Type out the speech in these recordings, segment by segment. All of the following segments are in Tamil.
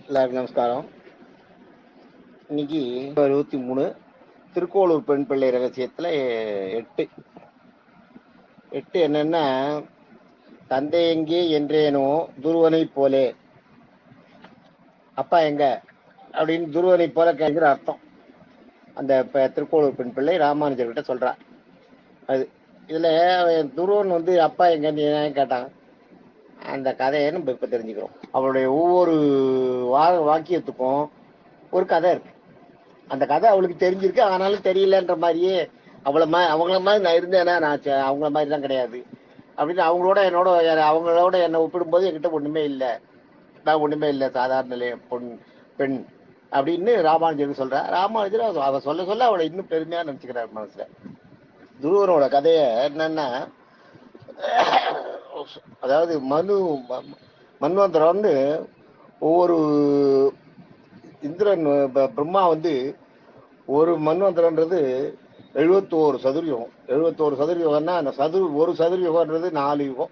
எல்லாருக்கும் நமஸ்காரம். இன்னைக்கு 23 திருக்கோளூர் பெண் பிள்ளை ரகசியத்துல 8 என்னன்னா, தந்தை எங்கே என்றேனோ துருவனை போலே, அப்பா எங்க அப்படின்னு துருவனை போல கேட்கிற அர்த்தம். அந்த திருக்கோளூர் பெண் பிள்ளை ராமானுஜர் கிட்ட சொல்றா. அது இதுல துருவன் வந்து அப்பா எங்கன்னு கேட்டாங்க. அந்த கதையை நம்ம இப்ப தெரிஞ்சுக்கிறோம். அவளுடைய ஒவ்வொரு வாக்கியத்துக்கும் ஒரு கதை இருக்கு. அந்த கதை அவளுக்கு தெரிஞ்சிருக்கு, ஆனாலும் தெரியலன்ற மாதிரியே அவங்கள மாதிரி நான் இருந்தேன்னா நான் அவங்கள மாதிரி தான் கிடையாது அப்படின்னு அவங்களோட என்னை ஒப்பிடும்போது என்கிட்ட ஒண்ணுமே இல்லை, நான் ஒண்ணுமே இல்லை, சாதாரண நிலைய பெண் அப்படின்னு ராமானுஜர் சொல்ற. ராமானுஜர் அவ சொல்ல சொல்ல அவளை இன்னும் பெருமையா நினைச்சுக்கிறார் மனசுல. துருவனோட கதைய என்னன்னா, அதாவது மன்வந்தரம்னு ஒவ்வொரு இந்திரன் பிரம்மா வந்து ஒரு மன்வந்தரன்றது 71 சதுர்யுகம். 71 சதுர்யுகம்னா அந்த ஒரு சதுர்யுகம்ன்றது 4 யுகம்.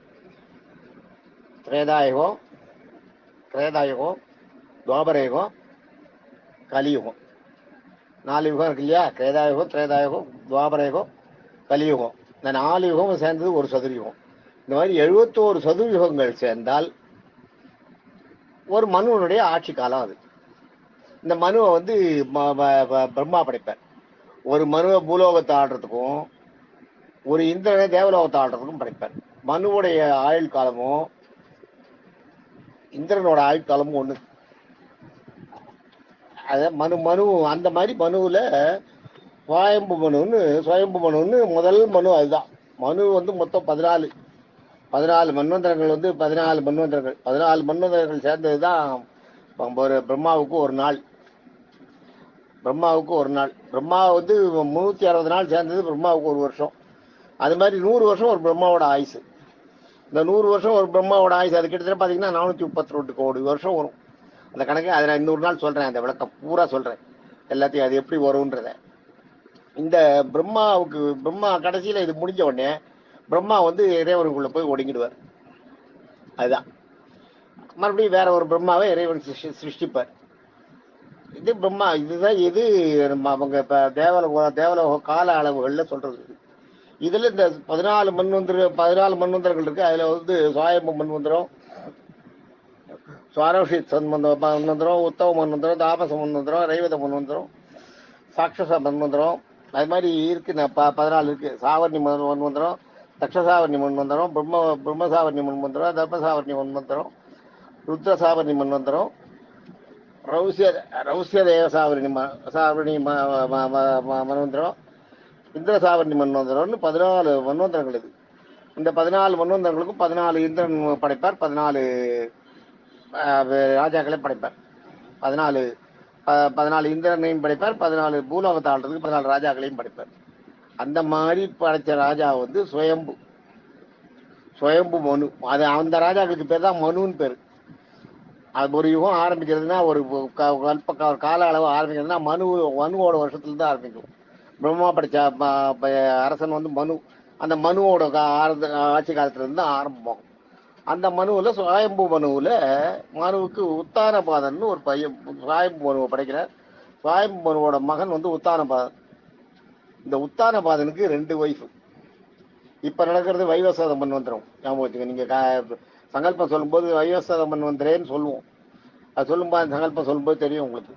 திரேதாயுகம், துவாபரயுகம், கலியுகம். 4 யுகம் இருக்கு இல்லையா? திரேதாயுகம், துவாபரயுகம், கலியுகம். இந்த 4 யுகம் சேர்ந்தது ஒரு சதுர்யுகம். இந்த மாதிரி 71 சதுர்யுகங்கள் சேர்ந்தால் ஒரு மனுவனுடைய ஆட்சி காலம் அது. இந்த மனுவை வந்து பிரம்மா படைப்பார். ஒரு மனுவை பூலோகத்தை ஆடுறதுக்கும் ஒரு இந்திரனை தேவலோகத்தை ஆடுறதுக்கும் படைப்பார். மனுவுடைய ஆயுள் காலமும் இந்திரனோட ஆயுள் காலமும் ஒண்ணு. அத மனு அந்த மாதிரி மனுவுல சுயம்பு மனுன்னு முதல் மனு. அதுதான் மனு வந்து மொத்தம் 14 மன்வந்தரங்கள் வந்து 14 மன்வந்தரங்கள் சேர்ந்ததுதான் ஒரு பிரம்மாவுக்கு ஒரு நாள். பிரம்மா வந்து 360 நாள் சேர்ந்தது பிரம்மாவுக்கு ஒரு வருஷம். அது மாதிரி 100 வருஷம் ஒரு பிரம்மாவோட ஆயுசு. இந்த 100 வருஷம் ஒரு பிரம்மாவோட ஆயுசு அது கிட்டத்தட்ட பாத்தீங்கன்னா 432 கோடி வருஷம் வரும். அந்த கணக்கு அதை நான் இன்னொரு நாள் சொல்றேன். அந்த விளக்கம் பூரா சொல்றேன் எல்லாத்தையும், அது எப்படி வரும்ன்றத. இந்த பிரம்மா கடைசியில இது முடிஞ்ச உடனே பிரம்மா வந்து இறைவனுக்குள்ள போய் ஒடுங்கிடுவார். அதுதான் மறுபடியும் வேற ஒரு பிரம்மாவை இறைவன் சிருஷ்டிப்பார். இது பிரம்மா. இதுதான் இது நம்ம அவங்க இப்ப தேவலோக கால அளவுகள்ல சொல்றது. இதுல இந்த 14 மன்வந்தரங்கள் இருக்கு. அதுல வந்து சுவாயம்பு மன்வந்தரம், சுவாரோஷித் மன்வந்தரம், உத்தவ மன்வந்தரம், தாபச மன்வந்தரம், ரைவத மன்வந்தரம், சாட்சச மன்வந்தரம், அது மாதிரி இருக்கு. 14 இருக்கு. சாவர்ணி மன்வந்தரம், தக்ஷசாவர்ணி மன்வந்தரம், பிரம்மசாவர்ணி மன்வந்தரம், தர்மசாவர்ணி மன்வந்தரம், ருத்ரசாவர்ணி மன்வந்தரம், ரௌசிய தேவ சாவரணி மன்வந்தரம், இந்திரசாவரணி மன்வந்தரம்னு 14 மன்வந்தரங்கள் இது. இந்த 14 மன்வந்தரங்களுக்கும் 14 இந்திரன் படைப்பார், 14 ராஜாக்களை படைப்பார். 14 இந்திரனையும் படைப்பார், 14 பூலோகத்தை ஆள்றதுக்கு 14 ராஜாக்களையும் படைப்பார். அந்த மாதிரி படைச்ச ராஜா வந்து சுயம்பு மனு. அது அந்த ராஜாக்களுக்கு பேர் தான் மனுன்னு பேரு. அது ஒரு யுகம் ஆரம்பிக்கிறதுனா, ஒரு கால அளவு ஆரம்பிக்கிறதுனா மனுவோட வருஷத்துல இருந்து ஆரம்பிக்கும். பிரம்மா படிச்ச அரசன் வந்து மனு. அந்த மனுவோட ஆட்சி காலத்துல இருந்து ஆரம்பமாகும். அந்த மனுவுல சுவாயம்பு மனுவுக்கு உத்தானபாதன் ஒரு பையன் சுவாயம்பு மனுவை படைக்கிறார். சுவாயம்பு மனுவோட மகன் வந்து உத்தானபாதன். இந்த உத்தானபாதனுக்கு 2 ஒய்ஃபு. இப்ப நடக்கிறது வைவஸ்வத மன்வந்தரம். ஞாபகம் வச்சுக்க. நீங்க சங்கல்பம் சொல்லும்போது வைவஸ்வத மன்வந்தரேன்னு சொல்லுவோம். அது சொல்லும்போது அந்த சங்கல்பம் சொல்லும்போது தெரியும் உங்களுக்கு.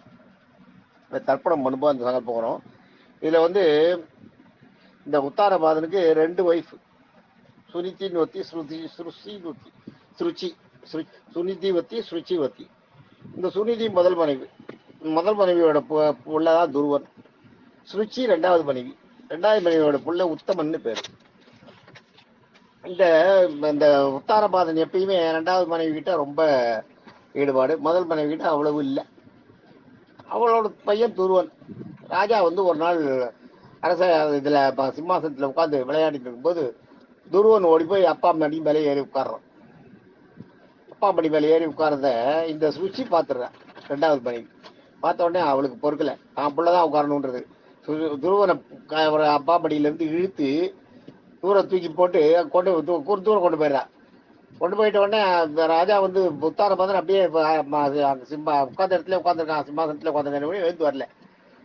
தர்ப்பணம் பண்ணும்போது அந்த சங்கல்பம் வரும். இதுல வந்து இந்த உத்தானபாதனுக்கு 2 ஒய்ஃப், சுனிதிவத்தி, ஸ்ருச்சிவத்தி. இந்த சுனிதி முதல் மனைவியோட புள்ளதான் துருவன். ஸ்ருச்சி 2வது மனைவியோட புள்ள உத்தமன்னு பேரு. இந்த உத்தானபாதன் எப்பயுமே 2வது மனைவி கிட்ட ரொம்ப ஈடுபாடு, முதல் மனைவி கிட்ட அவ்வளவு இல்லை. அவளோட பையன் துருவன். ராஜா வந்து ஒரு நாள் அரச இதுல சிம்மாசனத்துல உட்கார்ந்து விளையாடிட்டு இருக்கும்போது துருவன் ஓடி போய் அப்பா மடி மேலே ஏறி உட்கார்றான். அப்பா மடி மேலே ஏறி உட்கார்றத இந்த சுச்சி பாத்துறான். 2வது மனைவி பார்த்த உடனே அவளுக்கு பொறுக்கல, தான் புள்ளதான் உட்காரணுன்றது. துருவனை அப்பா மடியில இருந்து இழுத்து தூரம் தூக்கி போட்டு தூரம் கொண்டு போயிடுறான். கொண்டு போயிட்ட உடனே அந்த ராஜா வந்து புத்தார பதில் அப்படியே அங்க சிம்பா உட்காந்த இடத்துல உட்காந்துருக்கான், சிம்மாசனத்துல உட்காந்துருக்கான், எழுந்து வரல.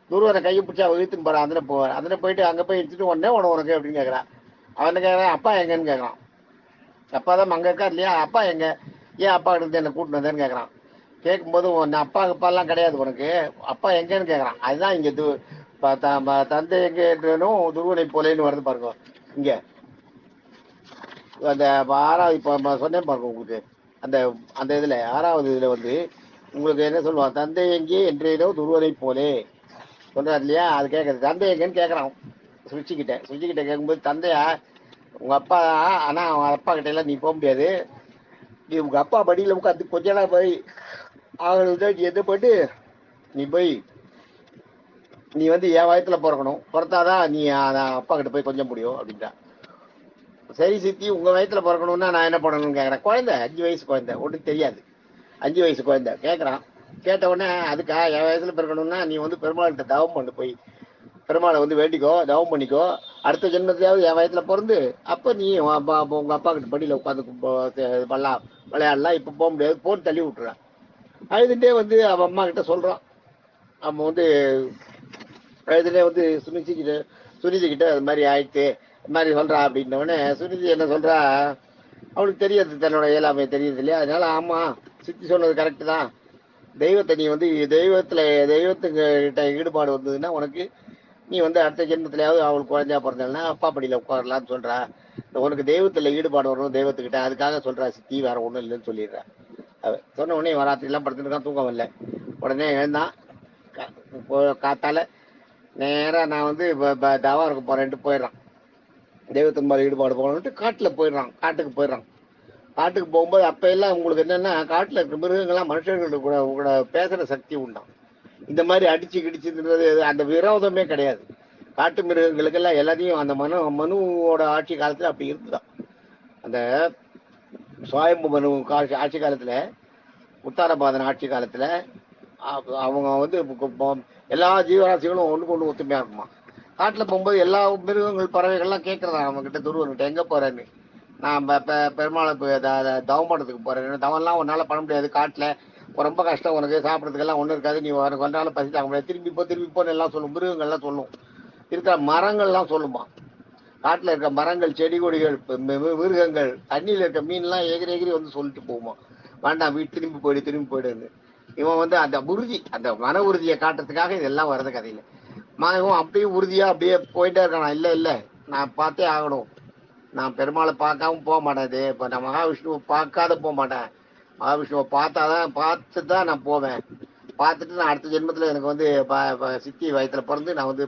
துருவனை கையை பிடிச்சி அவன் இழுத்துன்னு போறான். அதில் போவார். அதில் போயிட்டு அங்கே போய் எடுத்துட்டு உடனே உனக்கு அப்படின்னு கேட்குறான். அவன் கேட்குறான், அப்பா எங்கன்னு கேட்குறான். அப்பா தான் அங்கே இருக்கா இல்லையா, அப்பா எங்க, ஏன் அப்பா கிட்ட என்னை கூட்டின்னு வந்தேன்னு கேட்குறான். கேட்கும்போது அப்பா அப்பாலாம் கிடையாது உனக்கு, அப்பா எங்கன்னு கேட்குறான். அதுதான் இங்கே தந்தை எங்கேனும் துருவனை போலேன்னு வருது பாருங்க. இங்கே அந்த 6வது இப்போ சொன்னேன் பாருங்க உங்களுக்கு. அந்த அந்த இதில் 6வது இதில் வந்து உங்களுக்கு என்ன சொல்லுவான், தந்தை எங்கே என்றேனோ துருவனை போலே சொல்றாரு இல்லையா. அது கேட்கறது தந்தை எங்கன்னு கேட்குறான் சுவிட்சுக்கிட்ட கேட்கும்போது, தந்தையா உங்க அப்பா தான், ஆனா அவன் அப்பா கிட்ட எல்லாம் நீ போக முடியாது. நீ உங்க அப்பா படியில உட்காந்து கொஞ்ச நாள் போய் அவங்களுக்கு நீ எது போட்டு நீ போய் நீ வந்து என் வயத்துல பிறக்கணும், பிறத்தாதான் நீ அப்பா கிட்ட போய் கொஞ்சம் முடியும் அப்படின்ட்டா. சரி சித்தி, உங்க வயத்துல பிறக்கணும்னா நான் என்ன பண்ணணும்னு கேட்கறேன். குழந்தை 5 வயசு குழந்தை, ஒன்றும் தெரியாது. 5 வயசு குழந்தை கேட்கறான். கேட்ட உடனே அதுக்கா என் வயசுல பிறக்கணும்னா நீ வந்து பெருமாள்கிட்ட தவம் பண்ணு, போய் பெருமாளை வந்து வேண்டிக்கோ, தவம் பண்ணிக்கோ, அடுத்த ஜென்மத்திலாவது என் வயத்துல பிறந்து அப்ப நீ உங்க அப்பா கிட்ட படியில உட்காந்து பண்ணலாம், விளையாடலாம். இப்ப போக முடியாது, போட்டு தள்ளி விட்டுறான். அழுதுட்டே வந்து அவன் அம்மா கிட்ட சொல்றான். அவன் வந்து அழுதுட்டே வந்து சுனிதிக்கிட்ட அது மாதிரி ஆயிடுச்சு, இது மாதிரி சொல்றா அப்படின்னோடனே சுனிதி என்ன சொல்றா, அவளுக்கு தெரியாது, தன்னோட இயலாமை தெரியுது இல்லையா. அதனால ஆமா சித்தி சொன்னது கரெக்டு தான், தெய்வத்தை நீ வந்து தெய்வத்துக்கிட்ட ஈடுபாடு வந்ததுன்னா உனக்கு நீ வந்து அடுத்த ஜென்மத்திலேயாவது அவளுக்கு குழந்தையா பிறந்தாள்னா அப்பா படியில உட்காரலான்னு சொல்றா. உனக்கு தெய்வத்துல ஈடுபாடு வரணும் தெய்வத்துக்கிட்ட, அதுக்காக சொல்றா சித்தி, வேற ஒண்ணும் இல்லைன்னு சொல்லிடுறா. அவ சொன்ன உடனே வராத்திரிலாம் படுத்துருக்கான், தூக்கம் வரல. உடனே எழுந்தான். காத்தால நேரா நான் வந்து தவா இருக்க போறேன்ட்டு போயிடுறான். தெய்வத்தின் மேல ஈடுபாடு போகணுன்ட்டு காட்டுக்கு போயிடுறான். காட்டுக்கு போகும்போது அப்ப எல்லாம் உங்களுக்கு என்னன்னா, காட்டுல இருக்க மிருகங்கள்லாம் மனுஷர்களுக்கு கூட பேசுற சக்தி உண்டாம். இந்த மாதிரி அடிச்சு கிடிச்சுன்றது அந்த விரோதமே கிடையாது. காட்டு மிருகங்களுக்கெல்லாம் எல்லாத்தையும் அந்த மனுவோட ஆட்சி காலத்துல அப்படி இருக்குதான். அந்த சுவாயம்பு மனு ஆட்சி காலத்துல, உத்தாரபாதன் ஆட்சி காலத்துல அவங்க வந்து எல்லா ஜீவராசிகளும் ஒண்ணுக்கு ஒண்ணு ஒத்துமையா இருக்குமா. காட்டுல போகும்போது எல்லா மிருகங்கள் பறவைகள்லாம் கேட்கறதா அவங்க கிட்ட, துருவன்கிட்ட எங்க போறேன்னு. நான் பெருமாளை தவம் பண்றதுக்கு போறேன், தவம்லாம் உன்னால பண்ண முடியாது, காட்டுல ரொம்ப கஷ்டம், உனக்கு சாப்பிட்றதுக்கெல்லாம் ஒன்றும் இருக்காது, நீ கொஞ்ச நாள் பசி தாங்க முடியாது, திரும்பி போன்னு எல்லாம் சொல்லும். மிருகங்கள்லாம் சொல்லும், இருக்கிற மரங்கள்லாம் சொல்லுமா. காட்டுல இருக்க மரங்கள், செடி கொடிகள், மிருகங்கள், தண்ணியில இருக்க மீன்லாம் எகிரி வந்து சொல்லிட்டு போகுமா, வேண்டாம் வீட்டு திரும்பி போயிடுன்னு. இவன் வந்து அந்த உறுதி, அந்த மன உறுதியை காட்டுறதுக்காக இதெல்லாம் வருது கதையில. இவன் அப்படியே உறுதியா அப்படியே போயிட்டே இருக்கான். இல்ல நான் பார்த்தே ஆகணும், நான் பெருமாளை பார்க்காம போக மாட்டேன், இப்ப நான் மகாவிஷ்ணுவை பார்க்காத போக மாட்டேன், மகாவிஷ்ணுவை பார்த்து தான் நான் போவேன், பார்த்துட்டு நான் அடுத்த ஜென்மத்துல எனக்கு வந்து சித்தி வயத்துல பிறந்து நான் வந்து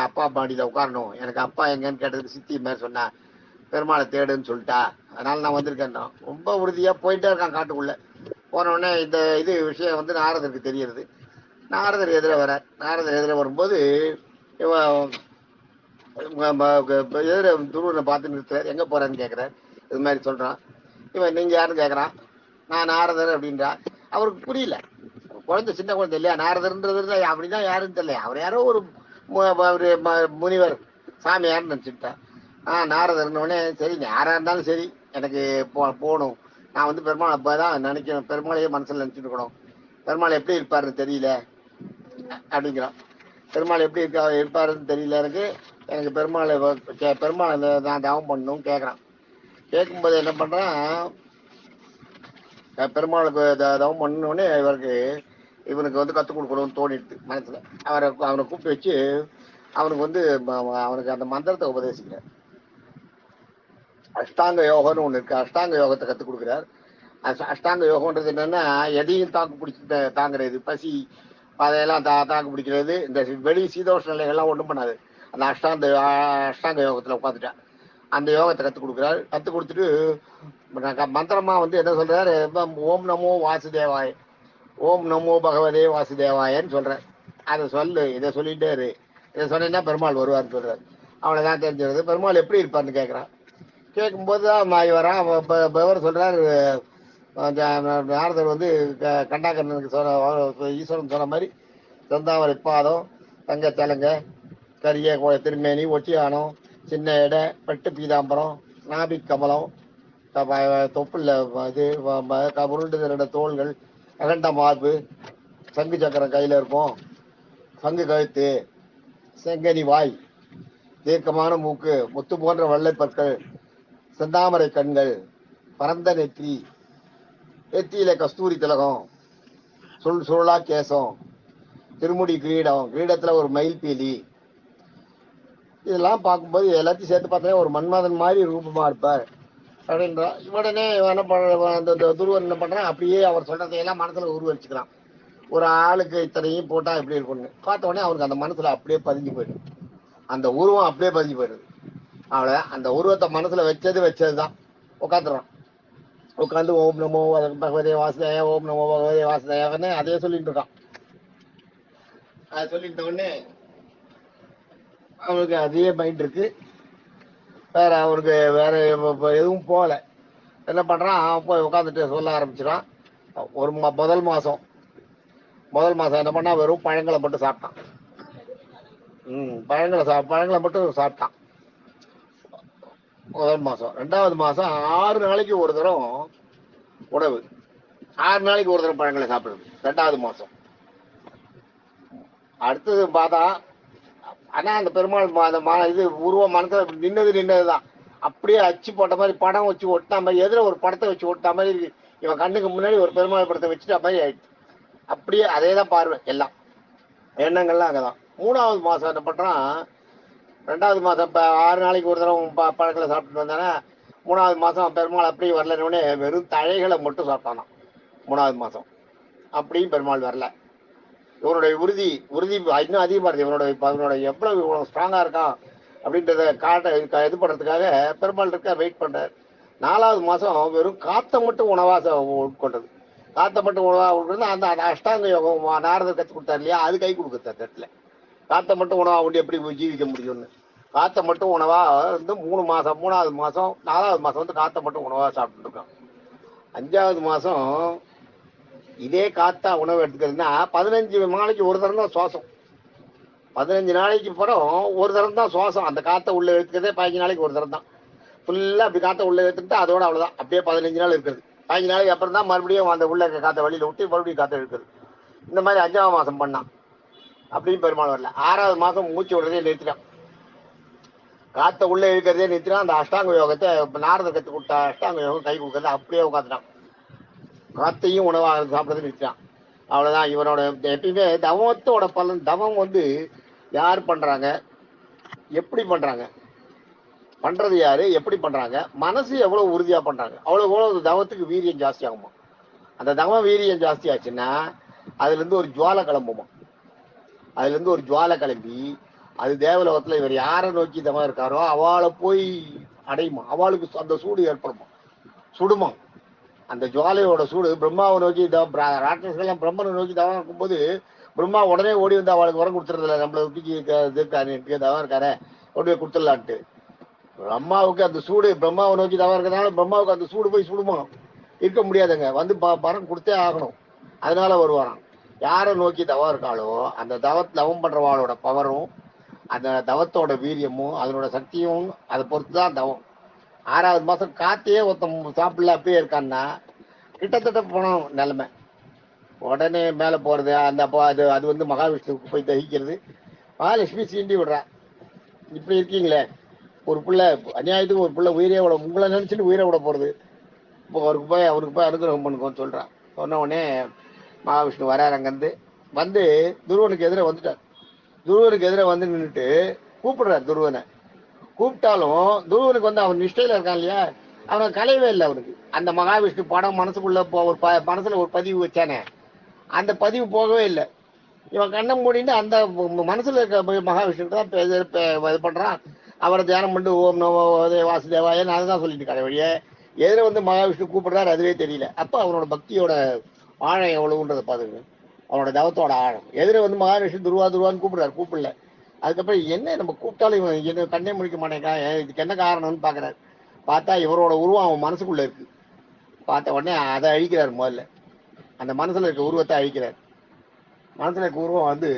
அப்பா பாடியில உட்காரணும், எனக்கு அப்பா எங்கன்னு கேட்டதுக்கு சித்தி மாதிரி சொன்னா பெருமாளை தேடுன்னு சொல்லிட்டா, அதனால நான் வந்திருக்கேன். ரொம்ப உறுதியா போயிட்டே இருக்கான் காட்டுக்குள்ள. போன உடனே இந்த விஷயம் வந்து நாரதருக்கு தெரியுது. நாரதர் எதிர வரும்போது துருவனை பார்த்து நிறுத்துறாரு. எங்க போறான்னு கேட்கிறார். இது மாதிரி சொல்றான். இவன் நீங்க யாருன்னு கேட்கறான். நான் நாரதர் அப்படின்றா. அவருக்கு புரியல, குழந்தை சின்ன குழந்தை இல்லையா, நாரதர்ன்றது அப்படிதான் யாருன்னு தெரியல, அவர் யாரோ ஒரு முனிவர் சாமியார்னு நினைச்சுட்டேன். நாரதர்னு உடனே சரி யாரா இருந்தாலும் சரி எனக்கு போகணும், நான் வந்து பெருமாள் அப்பதான் நினைக்கணும், பெருமாளையே மனசுல நினைச்சுட்டு இருக்கணும், பெருமாள் எப்படி இருப்பாருன்னு தெரியல அப்படிங்கிறான். பெருமாள் எப்படி இருப்பாருன்னு தெரியல எனக்கு பெருமாளை நான் தவம் பண்ணணும் கேட்கறான். கேட்கும்போது என்ன பண்றான், பெருமாளுக்கு தவம் பண்ணோடனே இவனுக்கு வந்து கற்றுக் கொடுக்கணும்னு தோணிடுது மனசுல. அவனை கூப்பிட்டு வச்சு அவனுக்கு வந்து அவனுக்கு அந்த மந்திரத்தை உபதேசிக்கிறார். அஷ்டாங்க யோகம்னு ஒண்ணு இருக்கு, அஷ்டாங்க யோகத்தை கற்றுக் கொடுக்குறார். அஷ்டாங்க யோகம்ன்றது என்னன்னா, எதையும் தாக்கு பிடிச்சி தாங்குறது, பசி அதையெல்லாம் தாக்கு பிடிக்கிறது, இந்த வெளி சீதோஷ நிலைகள்லாம் ஒண்ணும் பண்ணாது. அந்த அஷ்டாங்க யோகத்துல உட்காந்துட்டான். அந்த யோகத்தை கற்றுக் கொடுக்குறாரு. கற்றுக் கொடுத்துட்டு மந்திரமா வந்து என்ன சொல்றாரு, ஓம் நமோ வாசுதேவாய், ஓம் நமோ பகவதே வாசுதேவாயன்னு சொல்றேன், அதை சொல்லு, இதை சொல்லிட்டே இரு, இதை சொன்னீங்கன்னா பெருமாள் வருவார்னு சொல்றாரு. அவனைதான் தெரிஞ்சிருது. பெருமாள் எப்படி இருப்பார்னு கேட்கறான். கேட்கும்போது தான் மாறி வரான். பவர் சொல்றாரு, நாரதர் வந்து கண்டாகரனுக்கு ஈஸ்வரன் சொன்ன மாதிரி சொந்தாமரை பாதம், தங்க தெலங்க, கரிய திருமேனி, ஒட்டியானம், சின்ன எடை, பட்டு பீதாம்பரம், நாபி கமலம், தொப்புல இது உருண்டு திரண்ட தோள்கள், அகண்ட மார்பு, சங்கு சக்கரம் கையில இருக்கும், சங்கு கழுத்து, செங்கனி வாய், தீர்க்கமான மூக்கு, முத்து போன்ற வெள்ளை பற்கள், செந்தாமரை கண்கள், பரந்த நெற்றி, நெத்தியில கஸ்தூரி திலகம், சுருளா கேசம், திருமுடி கிரீடம், கிரீடத்துல ஒரு மயில் பீலி. இதெல்லாம் பார்க்கும்போது எல்லாத்தையும் சேர்த்து பார்த்தா ஒரு மன்மதன் மாதிரி ரூபமா இருப்பார் அப்படின்றா. உடனே என்ன பண்ற, அந்த துருவன் என்ன பண்றான், அப்படியே அவர் சொல்றதையெல்லாம் மனசுல உருவச்சிக்கிறான். ஒரு ஆளுக்கு இத்தனையும் போட்டா எப்படி இருக்கும்னு பார்த்த உடனே அவருக்கு அந்த மனசுல அப்படியே பதிஞ்சு போயிடுது. அந்த உருவம் அப்படியே பதிஞ்சு போயிடுது. அவளை அந்த உருவத்தை மனசுல வச்சதுதான் உட்காந்துறான். உட்காந்து ஓம் நமோ பகவதே வாசுதேவ, ஓம் நமோ பகவதே வாசுதேவன்னு அதே சொல்லிட்டு இருக்கான். அதை சொல்லிட்ட உடனே அவனுக்கு அதே மைண்ட் இருக்கு. வேற அவனுக்கு வேற எதுவும் போகல. என்ன பண்றான், போய் உட்காந்துட்டு சொல்ல ஆரம்பிச்சிடான். ஒரு முதல் மாசம் என்ன பண்ணா, வெறும் பழங்களை மட்டும் சாப்பிட்டான். பழங்களை மட்டும் சாப்பிட்டான் முதல் மாசம். 2வது மாசம் 6 நாளைக்கு ஒரு தரம் உணவு, 6 நாளைக்கு ஒரு தரம் பழங்களை சாப்பிடுறது 2வது மாசம். அடுத்தது பார்த்தா, ஆனா அந்த பெருமாள் இது உருவம் மனசுல நின்னதுதான். அப்படியே அச்சு போட்ட மாதிரி, படம் வச்சு ஒட்டின மாதிரி, எதிர ஒரு படத்தை வச்சு ஒட்டின மாதிரி இருக்கு. இவன் கண்ணுக்கு முன்னாடி ஒரு பெருமாள் படத்தை வச்சுட்ட மாதிரி ஆயிடுச்சு. அப்படியே அதே தான் பார்வை, எல்லாம் எண்ணங்கள்லாம் அங்கதான். 3வது மாசம் என்ன பண்றான், 2வது மாசம் 6 நாளைக்கு ஒரு தரம் பழங்களை சாப்பிட்டு வந்தானே. 3வது மாசம் பெருமாள் அப்படியே வரலன்னே வெறும் தழைகளை மட்டும் சாப்பிட்டானா 3வது மாசம். அப்படியும் பெருமாள் வரல. இவனுடைய உறுதி இன்னும் அதிகமா இருக்கு. இவனோட எவ்வளவு ஸ்ட்ராங்கா இருக்கான் அப்படின்றத இது பண்றதுக்காக பெருமாள் இருக்க வெயிட் பண்றாரு. 4வது மாசம் வெறும் காத்த மட்டும் உணவா உட்கொண்டது. காத்த மட்டும் உணவா உட்கொண்டு அந்த அஷ்டாங்க யோகம் நாரதர் கத்து கொடுத்தாரு இல்லையா, அது கை கொடுக்குற இடத்துல காத்த மட்டும் உணவா உண்டு எப்படி ஜீவிக்க முடியும்னு. காத்த மட்டும் உணவா வந்து 3 மாசம், 3வது மாசம் 4வது மாசம் வந்து காத்த மட்டும் உணவா சாப்பிட்டு இருக்கான். 5வது மாசம் இதே காத்தா உணவு எடுத்துக்கிறதுனா 15 நாளைக்கு ஒரு தரம் தான் சுவாசம். 15 நாளைக்கு அப்புறம் ஒரு தரம் தான் சுவாசம். அந்த காத்த உள்ள எடுத்துக்கிறதே 15 நாளைக்கு ஒரு தரம் தான். ஃபுல்லா அப்படி காத்த உள்ள எடுத்துக்கிட்டு அதோட அவ்வளவுதான். அப்படியே 15 நாள் இருக்கிறது. 15 நாளைக்கு அப்புறம் தான் மறுபடியும் அந்த உள்ள காத்த வெளியில விட்டு மறுபடியும் காத்த எடுக்கிறது. இந்த மாதிரி 5வது மாசம் பண்ணான். அப்படின்னு பெருமாள் வரல. 6வது மாசம் மூச்சு விடுறதே நிறுத்திட்டான். காத்த உள்ள இருக்கிறதே நிறுத்தினா. அந்த அஷ்டாங்க யோகத்தை நாரத கத்து கொடுத்த அஷ்டாங்க யோகம் கை கொடுக்கறது அப்படியே உட்காந்துட்டான். காத்தையும் உணவாக சாப்பிட்றது நிறுத்திட்டான். அவ்வளவுதான். இவனோட எப்பயுமே தவத்தோட பலன். தவம் வந்து யார் பண்றாங்க, எப்படி பண்றாங்க, பண்றது யாரு, எப்படி பண்றாங்க, மனசு எவ்வளவு உறுதியா பண்றாங்க, அவ்வளவு தவத்துக்கு வீரியம் ஜாஸ்தி ஆகுமா. அந்த தவம் வீரியம் ஜாஸ்தி ஆச்சுன்னா அதுல இருந்து ஒரு ஜுவாலை கிளம்புமா. அதுல இருந்து ஒரு ஜுவாலை கிளம்பி அது தேவலோகத்துல இவர் யாரை நோக்கி தவம் இருக்காரோ அவளை போய் அடையுமா. அவளுக்கு அந்த சூடு ஏற்படுமா, சுடுமா. அந்த ஜுவாலையோட சூடு பிரம்மாவை நோக்கி ராட்சசெல்லாம் பிரம்மனை நோக்கி தவம் இருக்கும்போது பிரம்மா உடனே ஓடி வந்து அவளுக்கு வரம் கொடுத்துறதில்ல. நம்மளை இருக்காரு தவம் இருக்காரு ஓடி போய் கொடுத்துடலான்ட்டு. பிரம்மாவுக்கு அந்த சூடு, பிரம்மாவை நோக்கி தவம் இருக்கிறதுனால பிரம்மாவுக்கு அந்த சூடு போய் சுடுமா, இருக்க முடியாதுங்க. வந்து வரம் கொடுத்தே ஆகணும். அதனால வருவாராம். யாரை நோக்கி தவம் இருக்காளோ அந்த தவம் பண்றவாளோட பவரும் அந்த தவத்தோட வீரியமும் அதனோட சக்தியும் அதை பொறுத்துதான் தவம். 6வது மாசம் காத்தையே ஒருத்தன் சாப்பிடல அப்படியே இருக்கான்னா கிட்டத்தட்ட போனோம் நிலைமை. உடனே மேல போறது அந்த அது வந்து மகாவிஷ்ணுவுக்கு போய் தகிக்கிறது. மகாலட்சுமி சீண்டி விடுறா. இப்படி இருக்கீங்களே, ஒரு பிள்ளை அநியாயத்துக்கு ஒரு பிள்ளை உயிரே விட, உங்களை நினைச்சுட்டு உயிரை விட போறது. இப்போ அவருக்கு போய் அனுகிரகம் பண்ணுங்கன்னு சொல்றான். சொன்ன உடனே மகாவிஷ்ணு வராரு. அங்கிருந்து வந்து துருவனுக்கு எதிர வந்துட்டார். துருவனுக்கு எதிர வந்து நின்றுட்டு கூப்பிடுறாரு. துருவனை கூப்பிட்டாலும் துருவனுக்கு வந்து அவன் நிஷ்டையில இருக்கான் இல்லையா, அவனுக்கு கலையவே இல்லை. அவனுக்கு அந்த மகாவிஷ்ணு படம் மனசுக்குள்ள ஒரு மனசுல ஒரு பதிவு வச்சானே, அந்த பதிவு போகவே இல்லை. இவன் கண்ணை மூடிட்டு அந்த மனசுல இருக்க மகாவிஷ்ணு தான் இது பண்றான். அவரை தியானம் பண்ணிட்டு ஓம் நமோ வாசுதேவாயன்னு அதுதான் சொல்லிட்டு இருக்காரு. வழியே எதிர வந்து மகாவிஷ்ணு கூப்பிடுறாரு, அதுவே தெரியல. அப்ப அவனோட பக்தியோட ஆழம் எவ்வளவுன்றதை பாருங்க. அவனோட தவத்தோட ஆழம். எதிர வந்து மகாவிஷ்ணு துருவான்னு கூப்பிடல. அதுக்கப்புறம் என்ன நம்ம கூப்பிட்டாலும் இவன் என்ன கண்ணே முடிக்க மாட்டேங்கான், இதுக்கு என்ன காரணம்னு பாக்குறாரு. பார்த்தா இவரோட உருவம் அவன் மனசுக்குள்ள இருக்கு. பார்த்த உடனே அதை அழிக்கிறார். முதல்ல அந்த மனசுல இருக்க உருவத்தை அழிக்கிறார். மனசுல இருக்க உருவம் வந்து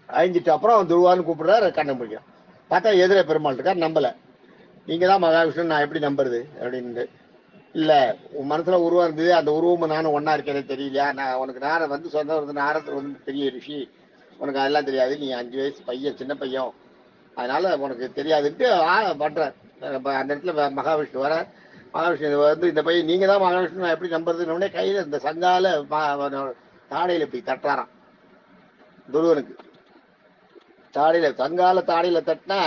அழிஞ்சிட்டு அப்புறம் அவன் துருவான்னு கூப்பிடுறாரு. கண்ணை முடிக்கிறான். பார்த்தா எதிர பெருமாள் இருக்கார். நம்பல. நீங்க தான் மகாவிஷ்ணு நான் எப்படி நம்புறது அப்படின்னு. இல்ல உன் மனசுல உருவம் இருந்தது, அந்த உருவம் நானும் ஒன்னா இருக்கேனே தெரியலையா, நான் உனக்கு நார வந்து சொந்த வந்து நாரத்தில் வந்து பெரிய ரிஷி, உனக்கு அதெல்லாம் தெரியாது, நீ 5 வயசு பையன், சின்ன பையன், அதனால உனக்கு தெரியாதுன்ட்டு பண்ற. அந்த இடத்துல மகாவிஷ்ணு வர, மகாவிஷ்ணு வந்து இந்த பையன் நீங்க தான் மகாவிஷ்ணு நான் எப்படி நம்புறதுன்னு கையில இந்த சங்கால தாடையில இப்படி தட்டுறாராம் துருவனுக்கு. தாடையில சங்கால தாடையில தட்டினா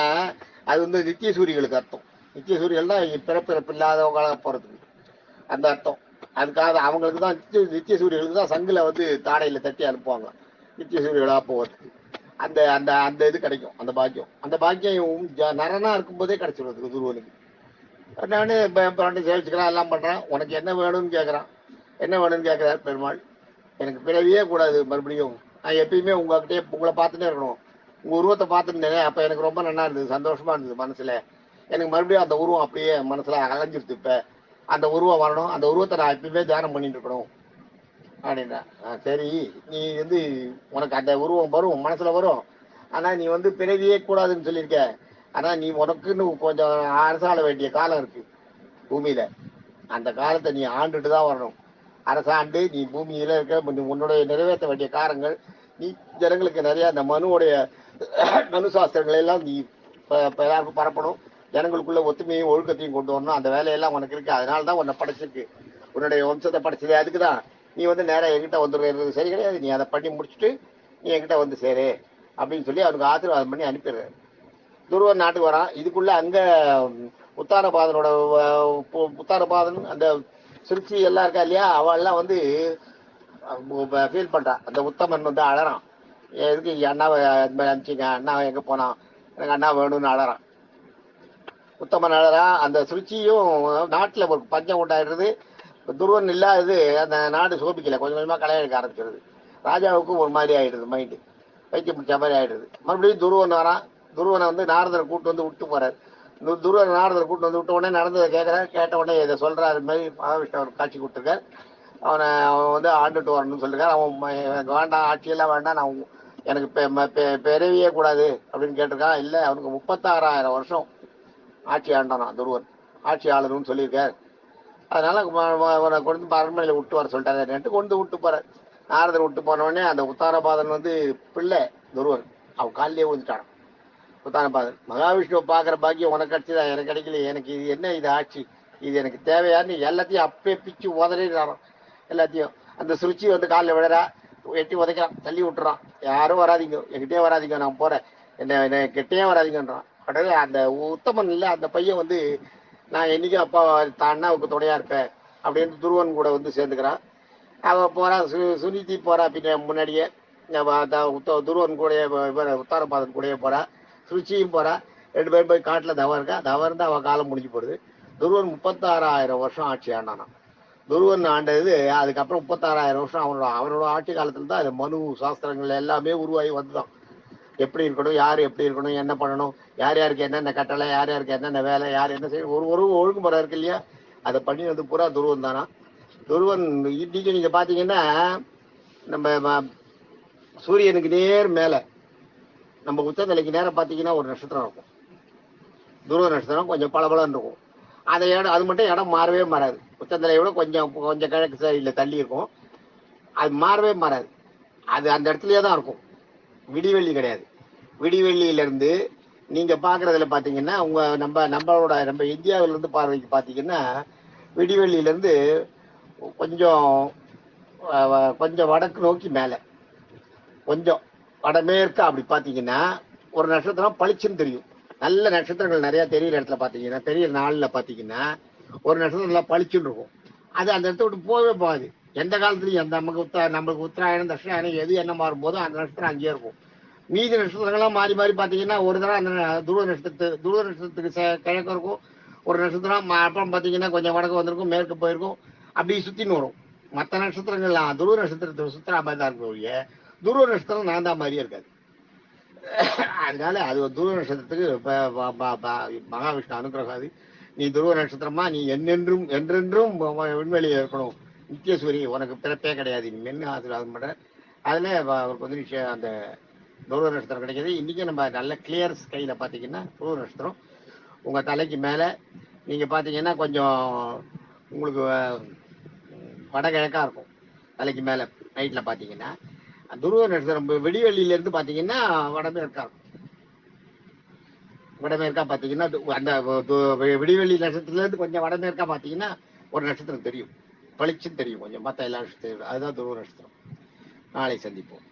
அது வந்து நித்திய சூரியர்களுக்கு அர்த்தம். நித்திய சூரியர்கள்னா பிறப்பிறப்பு இல்லாதவங்களாக போறதுக்கு அந்த அர்த்தம். அதுக்காக அவங்களுக்கு தான் நித்திய சூரியர்களுக்கு தான் சங்குல வந்து தாடையில தட்டி அனுப்புவாங்க நித்திய சூரியர்களா போவதுக்கு. அந்த அந்த அந்த இது கிடைக்கும், அந்த பாக்கியம். அந்த பாக்கியம் நரனா இருக்கும்போதே கிடைச்சிடுறது துருவனுக்கு. நானு சேவிச்சுக்கிறேன், எல்லாம் பண்றேன். உனக்கு என்ன வேணும்னு கேட்கறான். என்ன வேணும்னு கேட்கிறார் பெருமாள். எனக்கு பிறவியே கூடாது மறுபடியும், நான் எப்பயுமே உங்ககிட்டயே உங்களை பார்த்துட்டே இருக்கணும், உங்க உருவத்தை பார்த்துருந்தேன், அப்ப எனக்கு ரொம்ப நல்லா இருந்தது, சந்தோஷமா இருந்தது மனசுல. எனக்கு மறுபடியும் அந்த உருவம் அப்படியே மனசுல அலைஞ்சிருது. இப்ப அந்த உருவம் வரணும், அந்த உருவத்தை நான் எப்பயுமே தியானம் பண்ணிட்டு இருக்கணும் அப்படின்னா. சரி, நீ வந்து உனக்கு அந்த உருவம் வரும், மனசுல வரும், ஆனா நீ வந்து பிறவியே கூடாதுன்னு சொல்லியிருக்க. ஆனா நீ உனக்குன்னு கொஞ்சம் அரசாள வேண்டிய காலம் இருக்கு பூமியில. அந்த காலத்தை நீ ஆண்டுட்டு தான் வரணும். அரசாண்டு நீ பூமியில இருக்க உன்னுடைய நிறைவேற்ற வேண்டிய காரங்கள், நீ ஜனங்களுக்கு நிறைய அந்த மனுவுடைய மனு சாஸ்திரங்களை எல்லாம் நீ எல்லாருக்கும் பரப்பணும். ஜனங்களுக்குள்ள ஒத்துமையும் ஒழுக்கத்தையும் கொண்டு வரணும். அந்த வேலையெல்லாம் உனக்கு இருக்கு, அதனாலதான் உன்னை படைச்சிருக்கு, உன்னுடைய வம்சத்தை படைச்சது அதுக்குதான். நீ வந்து நேரம் என்கிட்ட வந்துடுறது சரி கிடையாது, நீ அதை பண்ணி முடிச்சுட்டு நீ என்கிட்ட வந்து சேரு அப்படின்னு சொல்லி அவனுக்கு ஆசீர்வாதம் பண்ணி அனுப்பிடுறாரு. துருவன் நாட்டுக்கு வரான். இதுக்குள்ள அங்க உத்தாரபாதனோட உத்தாரபாதன் அந்த சிறுச்சி எல்லாம் இருக்கா இல்லையா, அவெல்லாம் வந்து ஃபீல் பண்றான். அந்த உத்தமன் வந்து அழறான், எதுக்கு அண்ணாவை அனுப்பிச்சிங்க, அண்ணா எங்க போனான், எனக்கு அண்ணா வேணும்னு அழறான். உத்தமன் அழறான். அந்த சிறுச்சியும் நாட்டுல ஒரு பஞ்சம் உண்டாயிடுறது. துருவன் இல்லாதது அந்த நாடு சோபிக்கல, கொஞ்சம் கொஞ்சமா களையெடுக்க ஆரம்பிச்சிருது. ராஜாவுக்கும் ஒரு மாதிரி ஆயிடுது, மைண்டு வைத்தியம் பிடிச்ச மாதிரி ஆயிடுது. மறுபடியும் துருவன் வரான். துருவனை வந்து நாரதரை கூட்டு வந்து விட்டு போறாரு. துருவன் நாரதரை கூட்டு வந்து விட்ட உடனே நடந்ததை கேட்கறாரு. கேட்ட உடனே இதை சொல்றாரு, இது மாதிரி மகாவிஷ்ணு அவருக்கு காட்சி கொடுத்துருக்காரு, அவன் வந்து ஆண்டுட்டு வரணும்னு சொல்லிருக்காரு. அவன் வேண்டாம், ஆட்சியெல்லாம் வேண்டாம், நான் எனக்கு பிறவியே கூடாது அப்படின்னு கேட்டிருக்கான். இல்ல, அவனுக்கு 36,000 வருஷம் ஆட்சி ஆண்டானா துருவன், ஆட்சி ஆளணும்னு சொல்லியிருக்காரு. அதனால அவனை கொண்டு அரண்மனையில விட்டு வர சொல்லிட்டாரு, கொண்டு விட்டு போறாரு. நாரதர் விட்டு போன உடனே அந்த உத்தாரபாதன் வந்து பிள்ளை துருவன் அவன் காலிலேயே விழுந்துட்டான். உத்தாரபாதன், மகாவிஷ்ணுவை பாக்குற பாக்கியம் உனக்கு கிடைச்சதா, எனக்கு கிடைக்கல, எனக்கு இது என்ன, இது ஆட்சி, இது எனக்கு தேவையான்னு எல்லாத்தையும் அப்பே பிச்சு உதறிடுறான் எல்லாத்தையும். அந்த சுருச்சி வந்து காலில் விழறா, எட்டி உதைக்கிறான், தள்ளி விட்டுறான். யாரும் வராதிங்க, என்கிட்டயே வராதிங்க, நான் போறேன், என்ன கிட்டே வராதிங்கன்றான். உடனே அந்த உத்தமன் இல்லை அந்த பையன் வந்து, நான் என்னைக்கும் அப்பா அண்ணாவுக்கு துணையா இருப்பேன் அப்படின்னு துருவன் கூட வந்து சேர்ந்துக்கிறான். அவன் போறா, சுனிதி போறா பின்ன முன்னாடியே, துருவன் கூட உத்தாரபாதன் கூடயே போறா, சுருச்சியும் போறா. 2 பேரும் போய் காட்டுல தவம் இருக்கா. தவம் இருந்தா அவன் காலம் முடிஞ்சு போடுது. துருவன் 36,000 வருஷம் ஆட்சி ஆண்டானா. துருவன் ஆண்டது அதுக்கப்புறம் 36,000 வருஷம் அவனோட ஆட்சி காலத்துல தான் மனு சாஸ்திரங்கள் எல்லாமே உருவாகி வந்துதான். எப்படி இருக்கணும், யார் எப்படி இருக்கணும், என்ன பண்ணணும், யார் யாருக்கு என்னென்ன கட்டளை, யார் யாருக்கு என்னென்ன வேலை, யார் என்ன செய்யணும், ஒரு ஒழுங்குமுறை இருக்கு இல்லையா, அதை பண்ணி வந்து பூரா துருவன் தானா. துருவன் இன்னைக்கு நீங்க பாத்தீங்கன்னா, நம்ம சூரியனுக்கு நேர் மேல நம்ம உச்சநிலைக்கு நேரம் பாத்தீங்கன்னா ஒரு நட்சத்திரம் இருக்கும், துருவ நட்சத்திரம். கொஞ்சம் பளபளன்னு இருக்கும். அதை இடம், அது மட்டும் இடம் மாறவே மாறாது. உச்சநிலையை விட கொஞ்சம் கொஞ்சம் கிழக்கு சைடில் தள்ளி இருக்கும். அது மாறவே மாறாது, அது அந்த இடத்துலயே தான் இருக்கும். விடிவெள்ளி கிடையாது. விடிவெள்ளியில இருந்து நீங்க பாக்குறதுல பாத்தீங்கன்னா, நம்ம இந்தியாவில இருந்து பார்வைக்கு பாத்தீங்கன்னா, விடிவெள்ளியில இருந்து கொஞ்சம் கொஞ்சம் வடக்கு நோக்கி மேல, கொஞ்சம் வடமேற்கா அப்படி பாத்தீங்கன்னா ஒரு நட்சத்திரம் பளிச்சுன்னு தெரியும். நல்ல நட்சத்திரங்கள் நிறைய தெரியுற இடத்துல பாத்தீங்கன்னா, பெரிய நாள்ல பாத்தீங்கன்னா ஒரு நட்சத்திரம் பளிச்சுன்னு இருக்கும். அது அந்த இடத்த விட்டு போகவே போகாது. எந்த காலத்துலயும் எந்த நம்மளுக்கு உத்தராயணம் தட்சிணாயணம் எது என்ன மாறும் போதும் அந்த நட்சத்திரம் அங்கேயே இருக்கும். மீதி நட்சத்திரங்கள்லாம் மாறி மாறி பாத்தீங்கன்னா, ஒரு தடவை அந்த துருவ நட்சத்திரத்துக்கு கிழக்கு இருக்கும் ஒரு நட்சத்திரம், அப்புறம் பாத்தீங்கன்னா கொஞ்சம் வடக்கு வந்திருக்கும், மேற்கு போயிருக்கும், அப்படி சுத்தின்னு வரும். மற்ற நட்சத்திரங்கள்லாம் துருவ நட்சத்திரத்தை சுத்திரா மாதிரி தான் இருக்கக்கூடிய துருவ நட்சத்திரம் நான்தா மாதிரியே இருக்காது. அதனால அது துருவ நட்சத்திரத்துக்கு மகாவிஷ்ணு அனுகிரகாது. நீ துருவ நட்சத்திரமா, நீ என்னென்றும் என்றென்றும் விண்வெளியில் இருக்கணும், நித்தியசூரி, உனக்கு பிறப்பே கிடையாது, நீ மென்னு ஆசீர்வாதம் பண்ற. அதுல அவருக்கு வந்து அந்த துருவ நட்சத்திரம் கிடைக்கிது. இன்னைக்கு நம்ம நல்ல கிளியர் ஸ்கைல பாத்தீங்கன்னா துருவ நட்சத்திரம் உங்க தலைக்கு மேல நீங்க பாத்தீங்கன்னா கொஞ்சம் உங்களுக்கு வடகிழக்கா இருக்கும். தலைக்கு மேல நைட்ல பாத்தீங்கன்னா துருவ நட்சத்திரம் விடிவெளியில இருந்து பாத்தீங்கன்னா வடமேற்கா இருக்கும். வடமேற்கா பாத்தீங்கன்னா அந்த விடிவெளி நட்சத்திரத்துல இருந்து கொஞ்சம் வடமேற்கா பாத்தீங்கன்னா ஒரு நட்சத்திரம் தெரியும், பளிச்சுன்னு தெரியும் கொஞ்சம். மத்த எல்லா நட்சத்திரம் அதுதான் துருவ நட்சத்திரம். நாளை சந்திப்போம்.